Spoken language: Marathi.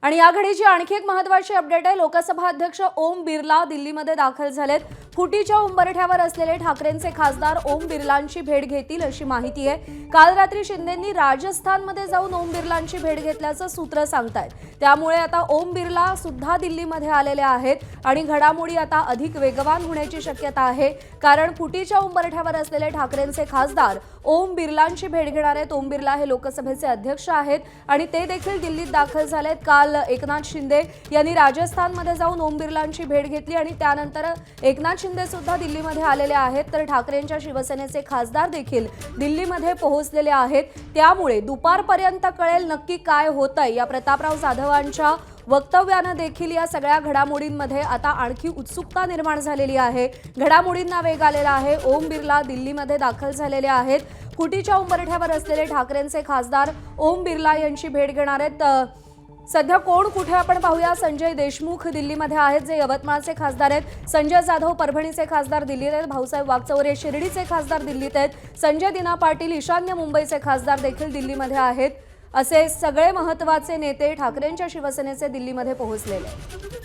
आणि या घडीची आणखी एक महत्त्वाची अपडेट आहे। लोकसभा अध्यक्ष ओम बिर्ला दिल्लीमध्ये दाखल झालेत। फुटीच्या उंबरठ्यावर असलेले ठाकरेंचे खासदार ओम बिर्लांची भेट घेतील अशी माहिती आहे। काल रात्री शिंदेंनी राजस्थानमध्ये जाऊन ओम बिर्लांची भेट घेतल्याचं सूत्र सांगतायत। त्यामुळे आता ओम बिर्ला सुद्धा दिल्लीमध्ये आलेले आहेत आणि घडामोडी आता अधिक वेगवान होण्याची शक्यता आहे, कारण फुटीच्या उंबरठ्यावर असलेले ठाकरेंचे खासदार ओम बिर्लांची भेट घेणार आहेत। ओम बिर्ला हे लोकसभेचे अध्यक्ष आहेत आणि ते देखील दिल्लीत दाखल झालेत। काल एकनाथ शिंदे यांनी राजस्थानमध्ये जाऊन ओम बिर्लांची भेट घेतली आणि त्यानंतर एकनाथ शिंदे सुद्धा दिल्लीमध्ये आलेले आहेत, तर ठाकरेंच्या शिवसेनेचे खासदार देखील दिल्लीमध्ये पोहोचलेले आहेत। त्यामुळे दुपारपर्यंत कळेल नक्की काय होतंय। या प्रतापराव जाधवांच्या वक्तव्याने देखील या सगळ्या घडामोडींमध्ये आता आणखी उत्सुकता निर्माण झालेली आहे। घडामोडींना वेग आलेला आहे। ओम बिर्ला दिल्लीमध्ये दाखल झालेले आहेत। फुटीच्या उंबरठ्यावर असलेले ठाकरेंचे खासदार ओम बिर्ला यांची भेट घेणार आहेत। सध्या कोण कुठे आपण पाहूया। संजय देशमुख दिल्लीमध्ये आहेत, जे यवतमाळचे खासदार आहेत। संजय जाधव परभणीचे खासदार दिल्लीत आहेत। भाऊसाहेब वागचौरे शिर्डीचे खासदार दिल्लीत आहेत। संजय दिना पाटील ईशान्य मुंबईचे खासदार देखील दिल्लीमध्ये आहेत। असे सगळे महत्त्वाचे नेते ठाकरेंच्या शिवसेनेचे दिल्लीमध्ये पोहोचलेले आहेत।